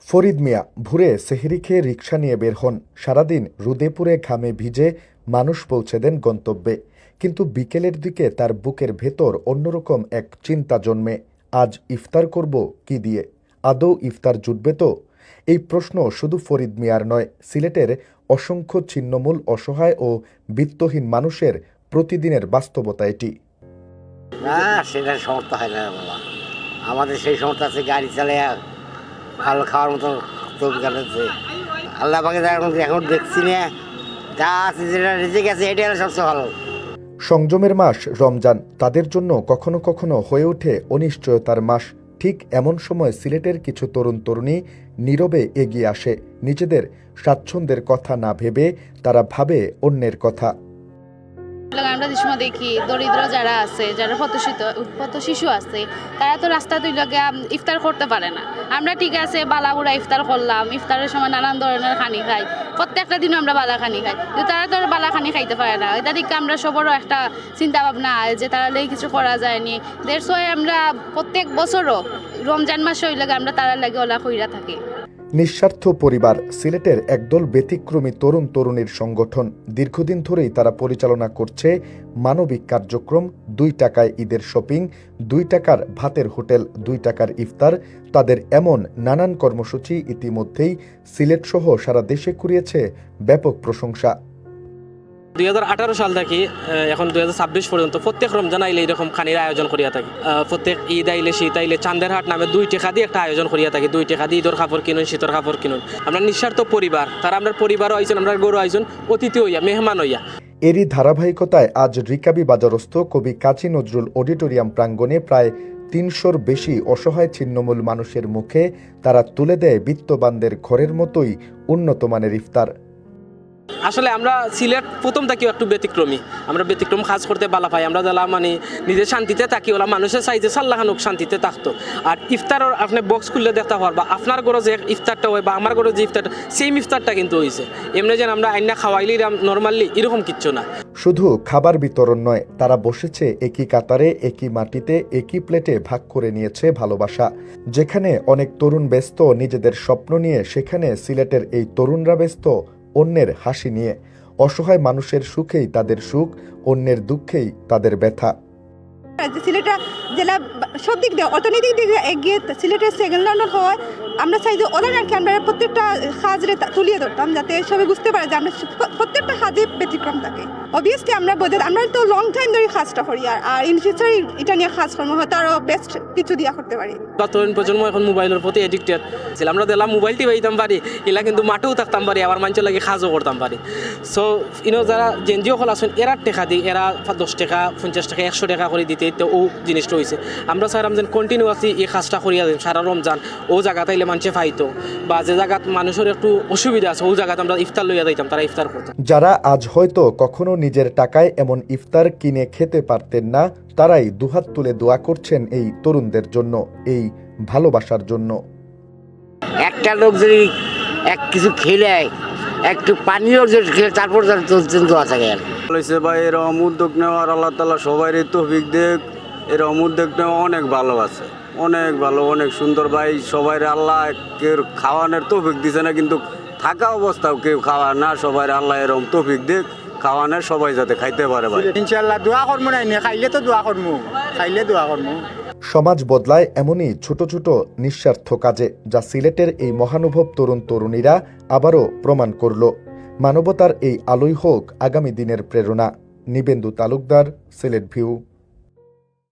ফরিদ মিয়া ভোরে সেহরি খেয়ে রিকশা নিয়ে বের হন। সারাদিন রোদে পুড়ে ঘামে ভিজে মানুষ পৌঁছে দেন গন্তব্যে। কিন্তু বিকেলের দিকে তার বুকের ভেতর অন্যরকম এক চিন্তা জন্মে। আজ ইফতার করব কি দিয়ে? আদৌ ইফতার জুটবে তো? এই প্রশ্ন শুধু ফরিদ মিয়ার নয়, সিলেটের অসংখ্য ছিন্নমূল অসহায় ও বিত্তহীন মানুষের প্রতিদিনের বাস্তবতা এটি। না, সেটা সমর্থ হয় না বাবা। আমাদের সেই সমর্থ আছে, গাড়ি চালায় ভালো খাওয়ার মতো তৈরি কাটাচ্ছে। আল্লাহ পাকে এখন দেখছি না, যা আছে যেটা রেজে গেছে এটাই সবচেয়ে ভালো। সংযমের মাস রমজান তাদের জন্য কখনো কখনো হয়ে ওঠে অনিশ্চয়তার মাস। ঠিক এমন সময় সিলেটের কিছু তরুণ তরুণী নীরবে এগিয়ে আসে। নিজেদের স্বাচ্ছন্দ্যের কথা না ভেবে তারা ভাবে অন্যের কথা। আমরা যে সময় দেখি দরিদ্র যারা আছে, যারা পথ শিশু আছে, তারা তো রাস্তা তুই লগে ইফতার করতে পারে না। আমরা ঠিক আছে বালাগুড়া ইফতার করলাম, ইফতারের সময় নানান ধরনের খানি খাই, প্রত্যেকটা দিনও আমরা বালা খানি খাই, কিন্তু তারা তো বালা খানি খাইতে পারে না। এটা দিকে আমরা সবারও একটা চিন্তা ভাবনা যে তারা লেগে কিছু করা যায়নি। দেড়শো আমরা প্রত্যেক বছরও রমজান মাসে ওই লাগে আমরা তারা লাগে ওলা কইরা থাকি। নিঃস্বার্থ পরিবার সিলেটের একদল ব্যতিক্রমী তরুণ তরুণীর সংগঠন। দীর্ঘদিন ধরেই তারা পরিচালনা করছে মানবিক কার্যক্রম। 2 টাকায় ঈদের শপিং, 2 টাকার ভাতের হোটেল, 2 টাকার ইফতার। তাদের এমন নানান কর্মসূচি ইতিমধ্যেই সিলেট সহ সারা দেশে কুড়িয়েছে ব্যাপক প্রশংসা। 2018 সাল থেকে এখন 2026 পর্যন্ত প্রত্যেক রমজান আইলে এরকম খানির আয়োজন করিয়া থাকি। প্রত্যেক ঈদ আইলে, শীত আইলে চান্দের হাট নামে 2 টাকা দিয়ে একটা আয়োজন করিয়া থাকি। 2 টাকা দিয়ে ঈদের কাপড় কিনুন, শীতের কাপড় কিনুন। আমরা নিঃস্বার্থ পরিবার, তারা আমরা পরিবারও আইছেন, আমরা গরু আইছেন, অতিথি হইয়া, মেহমান হইয়া। এরই ধারাবাহিকতায় আজ রিকাবি বাজারস্থ কবি কাজী নজরুল অডিটোরিয়াম প্রাঙ্গণে প্রায় 300-র বেশি অসহায় ছিন্নমূল মানুষের মুখে তারা তুলে দেয় বিত্তবানদের ঘরের মতোই উন্নত মানের ইফতার। আসলে আমরা সিলেট প্রথম থাকি একটু ব্যতিক্রমী, আমরা ব্যতিক্রম কাজ করতে বালা পাই। আমরা যারা মানে নিজের শান্তিতে থাকি, ওলা মানুষের চাইছে সাল্লাহানুক শান্তিতে থাকতো। আর ইফতারের আপনি বক্স খুললে দেখতে পারবা, আপনার ঘরে যে ইফতারটা হয় বা আমার ঘরে যে ইফতারটা, সেম ইফতারটা কিন্তু হয়েছে। এমনি যেন আমরা আইনা খাওয়াইলি নর্মালি এরকম কিচ্ছু না। শুধু খাবার বিতরণ নয়, তারা বসেছে একই কাতারে, একই মাটিতে, একই প্লেটে ভাগ করে নিয়েছে ভালোবাসা। যেখানে অনেক তরুণ ব্যস্ত নিজেদের স্বপ্ন নিয়ে, সেখানে সিলেটের এই তরুণরা ব্যস্ত অন্যের হাসি নিয়ে। অসহায় মানুষের সুখেই তাদের সুখ, অন্যের দুঃখেই তাদের ব্যথা। সিলেটটা জেলা সব দিক দিয়ে অর্থনৈতিক দিক দিয়ে এগিয়ে, সিলেটের সেকেন্ড লন্ডন হওয়ায় আমরা চাই যে ওরা আর কি আমরা প্রত্যেকটা কাজে তুলিয়ে ধরতাম, যাতে সবাই বুঝতে পারে যে আমরা প্রত্যেকটা কাজে ব্যতিক্রম থাকে। অবভিয়াসলি আমরা তো লং টাইম ধরে কাজটা করি, আর ইন ফিউচার এটা নিয়ে কাজ কর্ম হয়তো আরও বেস্ট কিছু দিয়া করতে পারি। তরুণ প্রজন্ম এখন মোবাইলের প্রতি এডিক্টেড ছিল। আমরা দিলাম মোবাইলটি পাইতাম পারি, এলা কিন্তু মাঠেও থাকতাম পারি, আবার মানুষের লাগে কাজও করতাম পারি। সো যারা জেনজিও হল আসুন, এরা টেকা দিই, এরা 10 টাকা, 50 টাকা, 100 টাকা করে দিতে তো ও জিনিসটা হয়েছে। আমরা চাইলাম যেন কন্টিনিউয়াসলি এই কাজটা করিয়া দিন সারা রমজান। ও জায়গাতে আইলে মানুষে পাইতো, বা যে জায়গাত মানুষের একটু অসুবিধা আছে, ও জায়গাতে আমরা ইফতার লইয়া দিতাম, তারা ইফতার করতাম। যারা আজ হয়তো কখনো নিজের টাকায় এমন ইফতার কিনে খেতে পারতেন না, তারাই দুহাত তুলে দোয়া করছেন এই তরুণদের জন্য, এই ভালোবাসার জন্য। একটা লোক যদি কিছু খেলে, একটু পানিও যদি খেলে, তারপর দোয়া থাকে। ভাই এরকম উদ্যোগ নেওয়ার আল্লাহ তাআলা সবারই তৌফিক দেখ। এরকম উদ্যোগ নেওয়া অনেক ভালো আছে, অনেক ভালো, অনেক সুন্দর ভাই। সবাই আল্লাহ কেউ খাওয়ানোর তৌফিক দিছে না, কিন্তু থাকা অবস্থাও কেউ খাওয়া না। সবাই আল্লাহ এরকম তৌফিক দেখ, খাওয়ানোর সবাই যাতে খাইতে পারে ভাই। ইনশাআল্লাহ দোয়া করবো না, খাইলে তো দোয়া করবো, খাইলে দোয়া করবো। সমাজ বদলায় এমনই ছোট ছোট নিঃস্বার্থ কাজে, যা সিলেটের এই মহানুভব তরুণ তরুণীরা আবারও প্রমাণ করল। মানবতার এই আলোই হোক আগামী দিনের প্রেরণা। নিবেন্দু তালুকদার, সিলেট ভিউ।